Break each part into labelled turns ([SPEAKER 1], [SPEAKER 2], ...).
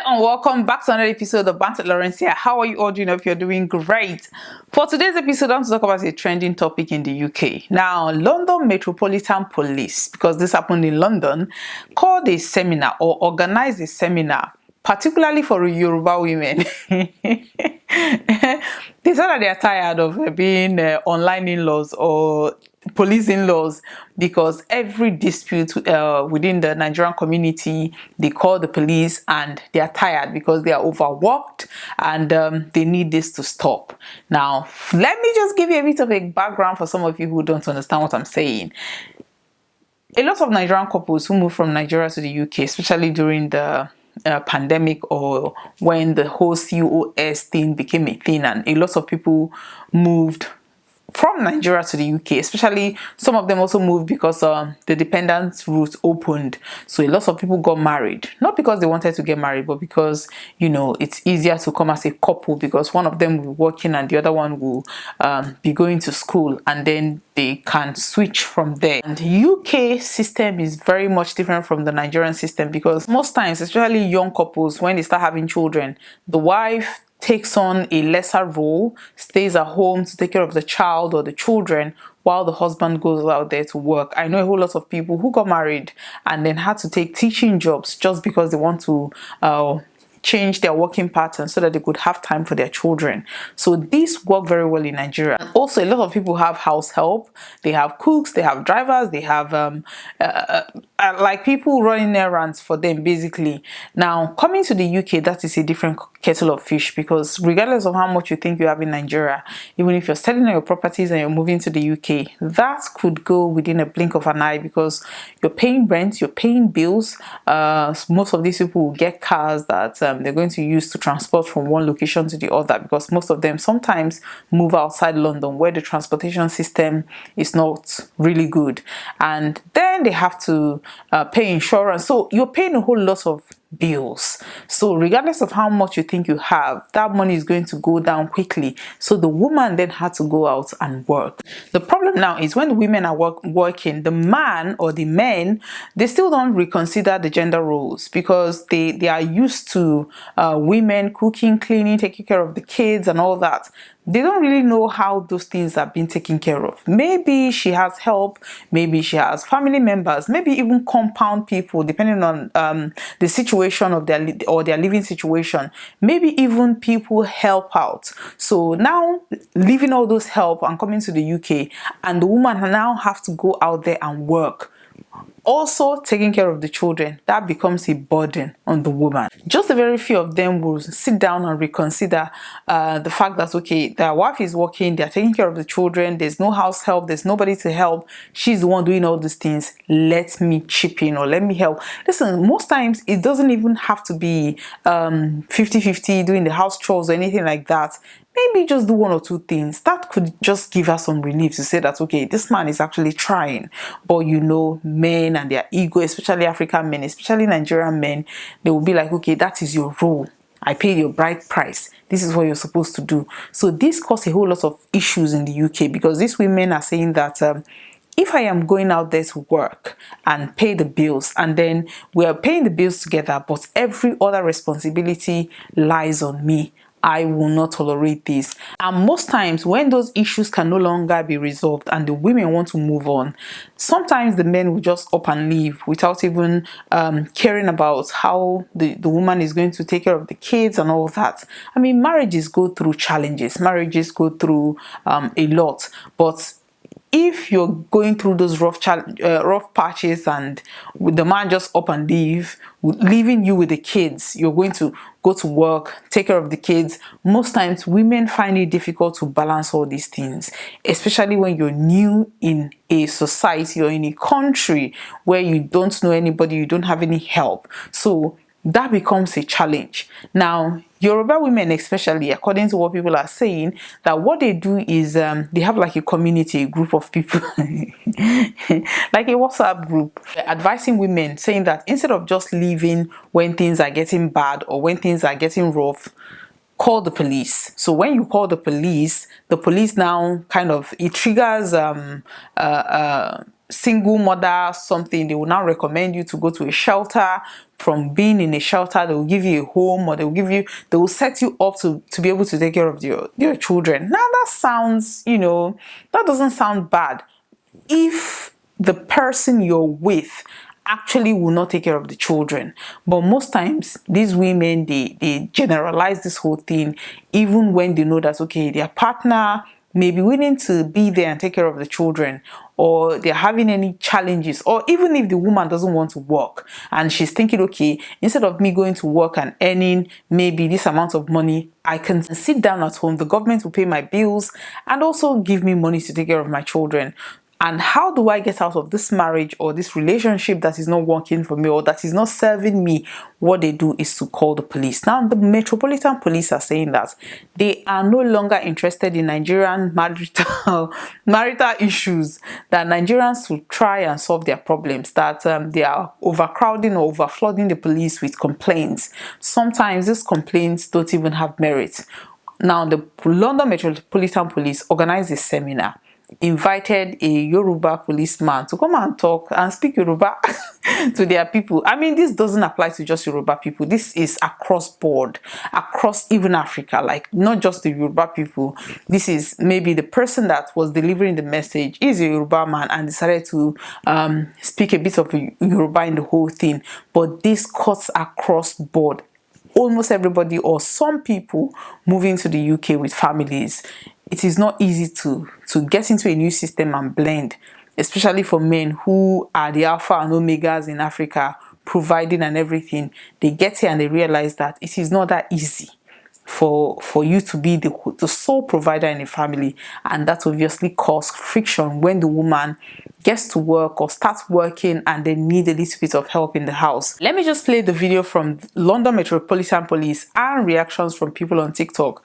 [SPEAKER 1] And welcome back to another episode of Bantz Lawrencia. How are you all doing? Hope you're doing great. For today's episode, I want to talk about a trending topic in the UK. Now, London Metropolitan Police, because this happened in London, called a seminar or organized a seminar, particularly for Yoruba women. They said that they are tired of being online in-laws or police in-laws, because every dispute within the Nigerian community, they call the police and they are tired because they are overworked and they need this to stop. Now, let me just give you a bit of a background for some of you who don't understand what I'm saying. A lot of Nigerian couples who moved from Nigeria to the UK, especially during the pandemic or when the whole COS thing became a thing, and a lot of people moved from Nigeria to the UK, especially some of them also moved because the dependent route opened. So a lot of people got married, not because they wanted to get married, but because, you know, it's easier to come as a couple because one of them will be working and the other one will be going to school, and then they can switch from there. And the UK system is very much different from the Nigerian system, because most times, especially young couples, when they start having children, the wife takes on a lesser role, stays at home to take care of the child or the children while the husband goes out there to work. I know a whole lot of people who got married and then had to take teaching jobs just because they want to change their working pattern so that they could have time for their children. So this worked very well in Nigeria. And also, a lot of people have house help, they have cooks, they have drivers, they have like people running errands for them basically. Now, coming to the UK, that is a different kettle of fish, because regardless of how much you think you have in Nigeria, even if you're selling your properties and you're moving to the UK, that could go within a blink of an eye, because you're paying rent, you're paying bills. Most of these people will get cars that they're going to use to transport from one location to the other, because most of them sometimes move outside London where the transportation system is not really good, and then they have to pay insurance. So you're paying a whole lot of bills. So regardless of how much you think you have, that money is going to go down quickly. So the woman then had to go out and work. The problem now is when the women are working, the man or the men, they still don't reconsider the gender roles, because they are used to women cooking, cleaning, taking care of the kids and all that. They don't really know how those things are being taken care of. Maybe she has help, maybe she has family members, maybe even compound people, depending on the situation of their living situation. Maybe even people help out. So now, leaving all those help and coming to the UK, and the woman now have to go out there and work. Also taking care of the children, that becomes a burden on the woman. Just a very few of them will sit down and reconsider the fact that, okay, their wife is working, they're taking care of the children, there's no house help, there's nobody to help, she's the one doing all these things, let me chip in or let me help. Listen, most times it doesn't even have to be 50-50 doing the house chores or anything like that. Maybe just do one or two things. That could just give us some relief to say that, okay, this man is actually trying. But you know, men and their ego, especially African men, especially Nigerian men, they will be like, okay, that is your role. I paid your bride price. This is what you're supposed to do. So this caused a whole lot of issues in the UK, because these women are saying that if I am going out there to work and pay the bills, and then we are paying the bills together, but every other responsibility lies on me, I will not tolerate this. And most times when those issues can no longer be resolved and the women want to move on, sometimes the men will just up and leave without even caring about how the woman is going to take care of the kids and all that. I mean, marriages go through challenges, marriages go through a lot, but if you're going through those rough patches and with the man just up and leaving you with the kids, you're going to go to work, take care of the kids. Most times women find it difficult to balance all these things, especially when you're new in a society or in a country where you don't know anybody, you don't have any help. So that becomes a challenge. Now, Yoruba women especially, according to what people are saying, that what they do is they have like a community, a group of people, like a WhatsApp group, advising women, saying that instead of just leaving when things are getting bad or when things are getting rough, call the police. So when you call the police now kind of, it triggers single mother something. They will now recommend you to go to a shelter from being in a shelter. They will give you a home, or they will set you up to be able to take care of your children. Now that sounds, that doesn't sound bad if the person you're with actually will not take care of the children. But most times these women, they generalize this whole thing, even when they know that, okay, their partner may be willing to be there and take care of the children, or they're having any challenges, or even if the woman doesn't want to work and she's thinking, okay, instead of me going to work and earning maybe this amount of money, I can sit down at home, the government will pay my bills and also give me money to take care of my children. And how do I get out of this marriage or this relationship that is not working for me, or that is not serving me? What they do is to call the police. Now, the Metropolitan Police are saying that they are no longer interested in Nigerian marital issues, that Nigerians will try and solve their problems, that they are overcrowding or overflooding the police with complaints. Sometimes these complaints don't even have merit. Now, the London Metropolitan Police organized a seminar, invited a Yoruba policeman to come and talk and speak Yoruba to their people. I mean, this doesn't apply to just Yoruba people. This is across board, across even Africa, like not just the Yoruba people. This is maybe the person that was delivering the message is a Yoruba man and decided to speak a bit of Yoruba in the whole thing. But this cuts across board. Almost everybody or some people moving to the UK with families, it is not easy to get into a new system and blend, especially for men who are the alpha and omegas in Africa, providing and everything. They get here and they realize that it is not that easy for you to be the sole provider in a family, and that obviously causes friction when the woman gets to work or starts working and they need a little bit of help in the house. Let me just play the video from London Metropolitan Police and reactions from people on TikTok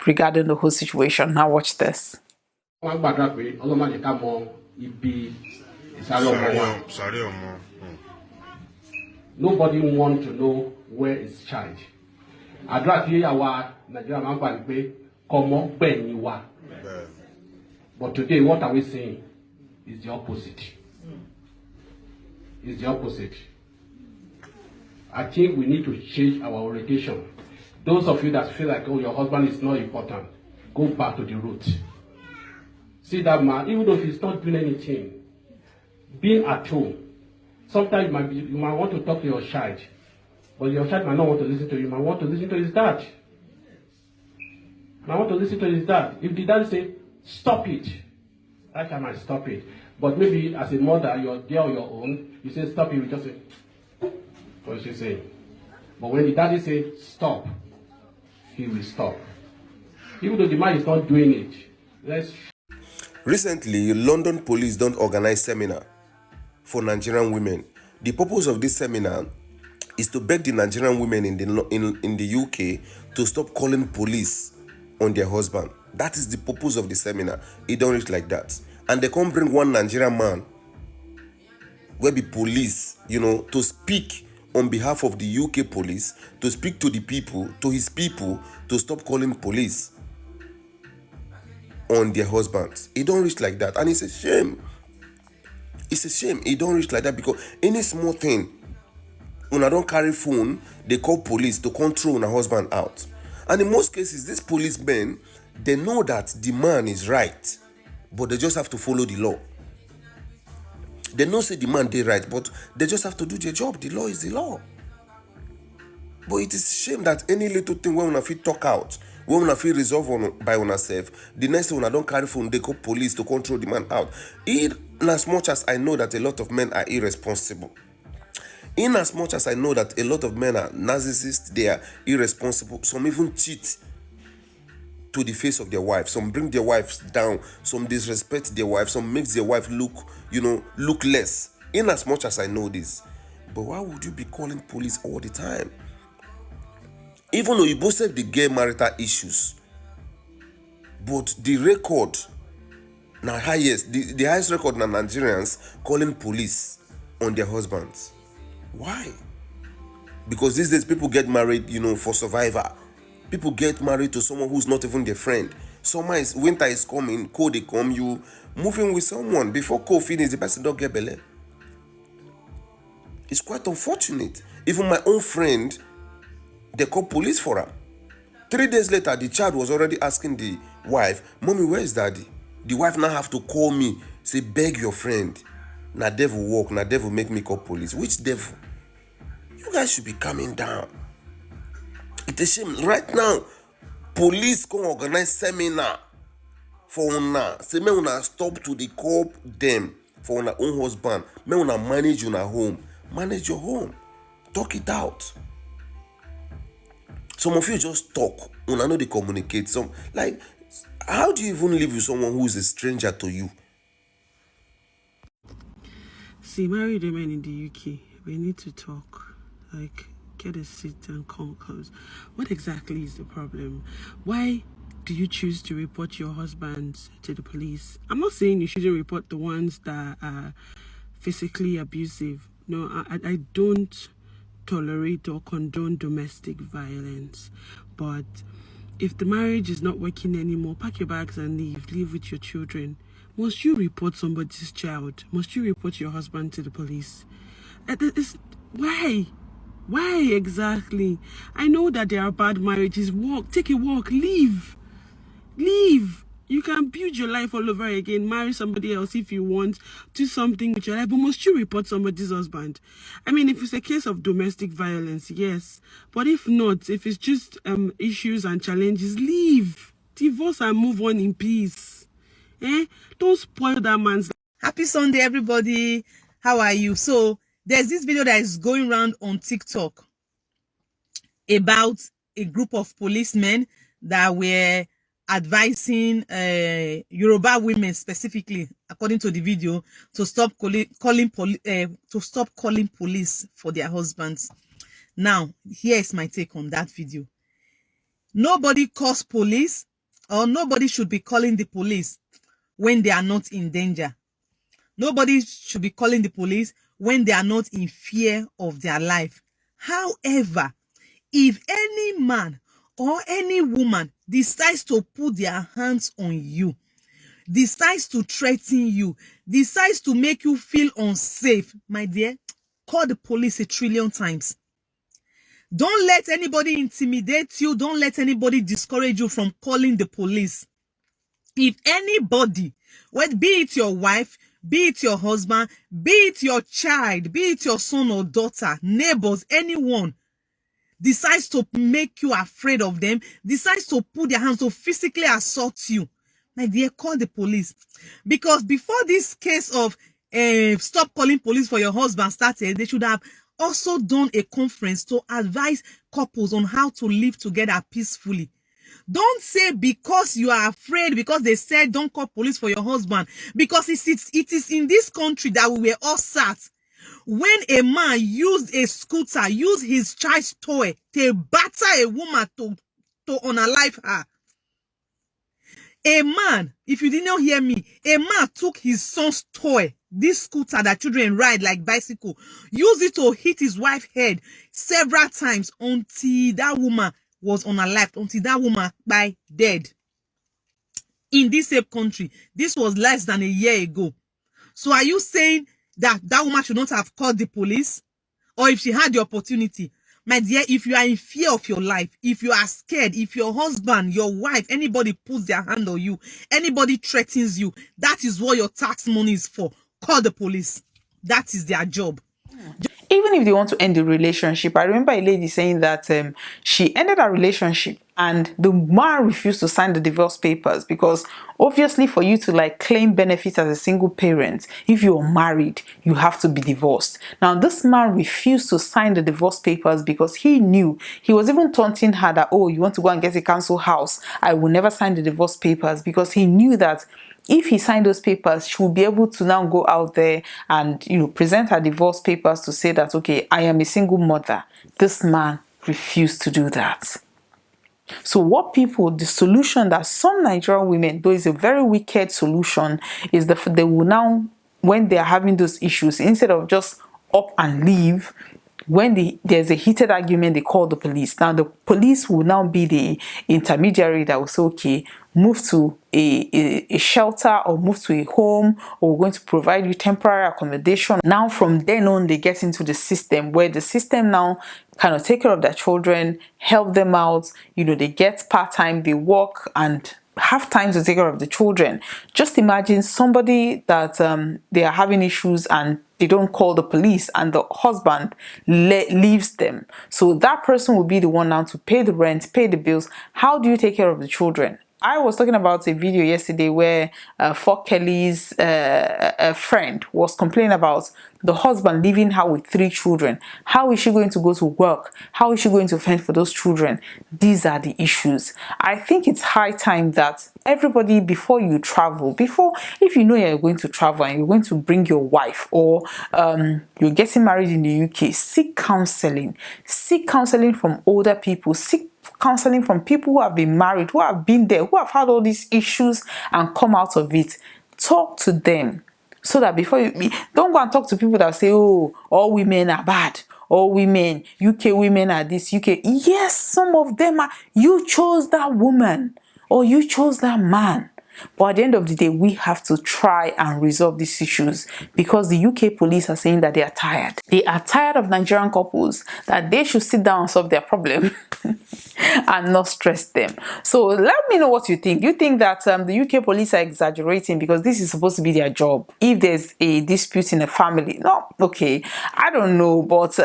[SPEAKER 1] regarding the whole situation. Now watch this.
[SPEAKER 2] Nobody wants to know where is child. But today, what are we saying? Is the opposite. It's the opposite. I think we need to change our orientation. Those of you that feel like, oh, your husband is not important, go back to the root. See that man, even though he's not doing anything, being at home, sometimes you might want to talk to your child, but your child might not want to listen to you. You might want to listen to his dad. If the dad say, stop it, that child might stop it. But maybe as a mother, you're there on your own, you say stop it, you just say, what is she saying? But when the daddy says stop, he will stop. Even though the man is not doing it.
[SPEAKER 3] Recently, London police don't organize seminar for Nigerian women. The purpose of this seminar is to beg the Nigerian women in the UK to stop calling police on their husband. That is the purpose of the seminar. It don't reach like that. And they can't bring one Nigerian man where be police, to speak on behalf of the UK police, to speak to the people, to his people, to stop calling police on their husbands. It don't reach like that. And it's a shame. It's a shame. It don't reach like that, because any small thing, when I don't carry phone, they call police to control a husband out. And in most cases, these policemen, they know that the man is right, but they just have to follow the law. They don't say the man they right, but they just have to do their job. The law is the law. But it is a shame that any little thing when una fit talk out, when una fit resolve by una self, the next thing una don't carry phone, they call police to control the man out. In as much as I know that a lot of men are irresponsible, in as much as I know that a lot of men are narcissists, they are irresponsible, some even cheat to the face of their wife, some bring their wives down, some disrespect their wife, some makes their wife look less. In as much as I know this, but why would you be calling police all the time? Even though you both have the gay marital issues, but the record now highest, the highest record now Nigerians calling police on their husbands. Why? Because these days people get married, for survivor. People get married to someone who's not even their friend. Winter is coming, cold they come, you moving with someone. Before cold finish, the person don't get belly. It's quite unfortunate. Even my own friend, they called police for her. 3 days later, the child was already asking the wife, "Mommy, where's daddy?" The wife now have to call me, say, "Beg your friend. Na devil walk, na devil make me call police." Which devil? You guys should be calming down. It's a shame. Right now, police can organize seminar for una. Say, may una stop to the call them for una own husband. May una manage una home. Manage your home. Talk it out. Some of you just talk. Una know they communicate. Some, like, how do you even live with someone who is a stranger to you?
[SPEAKER 4] See, married women in the UK, we need to talk. Like, get a seat and cause. What exactly is the problem? Why do you choose to report your husband to the police? I'm not saying you shouldn't report the ones that are physically abusive. No, I don't tolerate or condone domestic violence. But if the marriage is not working anymore, pack your bags and leave. Live with your children. Must you report somebody's child? Must you report your husband to the police? Why? Why exactly? I know that there are bad marriages. Walk, take a walk, leave. Leave. You can build your life all over again, marry somebody else if you want, do something with your life, but must you report somebody's husband? I mean, if it's a case of domestic violence, yes. But if not, if it's just issues and challenges, leave. Divorce and move on in peace. Don't spoil that man's life.
[SPEAKER 1] Happy Sunday, everybody. How are you? So there's this video that is going around on TikTok about a group of policemen that were advising Yoruba women specifically, according to the video, to stop calling police for their husbands. Now, here is my take on that video. Nobody calls police, or nobody should be calling the police when they are not in danger. Nobody should be calling the police when they are not in fear of their life. However, if any man or any woman decides to put their hands on you, decides to threaten you, decides to make you feel unsafe, my dear, call the police 1,000,000,000 times. Don't let anybody intimidate you. Don't let anybody discourage you from calling the police. If anybody, be it your wife, be it your husband, be it your child, be it your son or daughter, neighbors, anyone, decides to make you afraid of them, decides to put their hands to physically assault you, my dear, call the police. Because before this case of stop calling police for your husband started, they should have also done a conference to advise couples on how to live together peacefully. Don't say because you are afraid, because they said don't call police for your husband, because it is in this country that we were all sat when a man used a scooter, used his child's toy to batter a woman to unalive her. A man, if you did not hear me, a man took his son's toy, this scooter that children ride like bicycle, used it to hit his wife's head several times until that woman was unalived, until that woman died dead. In this same country, this was less than a year ago. So are you saying that woman should not have called the police? Or if she had the opportunity? My dear, if you are in fear of your life, if you are scared, if your husband, your wife, anybody puts their hand on you, anybody threatens you, that is what your tax money is for. Call the police. That is their job.
[SPEAKER 5] Even if they want to end the relationship, I remember a lady saying that she ended her relationship and the man refused to sign the divorce papers, because obviously for you to like claim benefits as a single parent, if you're married, you have to be divorced. Now this man refused to sign the divorce papers because he knew, he was even taunting her that, oh, you want to go and get a council house, I will never sign the divorce papers, because he knew that if he signed those papers, she will be able to now go out there and, present her divorce papers to say that, okay, I am a single mother. This man refused to do that. So the solution that some Nigerian women, though it's a very wicked solution, is that they will now, when they are having those issues, instead of just up and leave,
[SPEAKER 1] when there's a heated argument, they call the police. Now the police will now be the intermediary that will say, okay, move to a shelter or move to a home, or we're going to provide you temporary accommodation. Now from then on, they get into the system, where the system now kind of take care of their children, help them out. They get part-time, they work and have time to take care of the children. Just imagine somebody that they are having issues and they don't call the police, and the husband leaves them. So that person will be the one now to pay the rent, pay the bills. How do you take care of the children? I was talking about a video yesterday where Fort Kelly's friend was complaining about the husband leaving her with 3 children. How is she going to go to work? How is she going to fend for those children? These are the issues. I think it's high time that everybody, before you travel, if you know you're going to travel and you're going to bring your wife, or you're getting married in the UK, seek counseling. Seek counseling from older people. Seek counseling from people who have been married, who have been there, who have had all these issues and come out of it. Talk to them, so that before you don't go and talk to people that say, oh, all women are bad, all women, UK women are this, UK. Yes, some of them are. You chose that woman or you chose that man. But at the end of the day, we have to try and resolve these issues, because the UK police are saying that they are tired. They are tired of Nigerian couples, that they should sit down and solve their problem and not stress them. So let me know what you think. Do you think that the UK police are exaggerating, because this is supposed to be their job? If there's a dispute in a family, no, okay, I don't know, but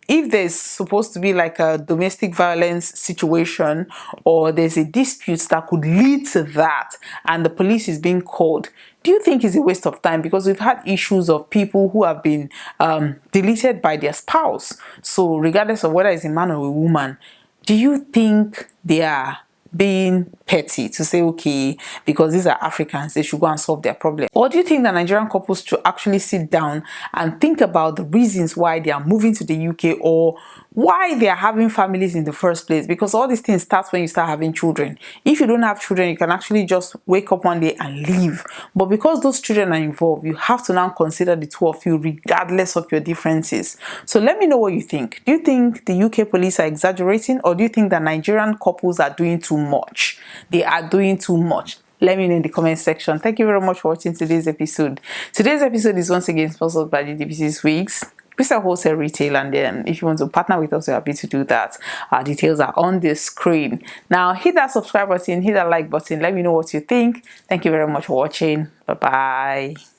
[SPEAKER 1] if there's supposed to be like a domestic violence situation, or there's a dispute that could lead to that, and the police is being called, do you think it's a waste of time? Because we've had issues of people who have been deleted by their spouse. So regardless of whether it's a man or a woman, do you think they are being petty to say, okay, because these are Africans, they should go and solve their problem? Or do you think that Nigerian couples should actually sit down and think about the reasons why they are moving to the UK, or why they are having families in the first place? Because all these things start when you start having children. If you don't have children, you can actually just wake up one day and leave. But because those children are involved, you have to now consider the two of you, regardless of your differences. So let me know what you think. Do you think the UK police are exaggerating, or do you think that Nigerian couples are doing too much? They are doing too much. Let me know in the comment section. Thank you very much for watching today's episode. Today's episode is once again sponsored by GDPC's Wigs. We sell wholesale retail, and if you want to partner with us, we're happy to do that. Our details are on the screen. Now hit that subscribe button, hit that like button. Let me know what you think. Thank you very much for watching. Bye bye.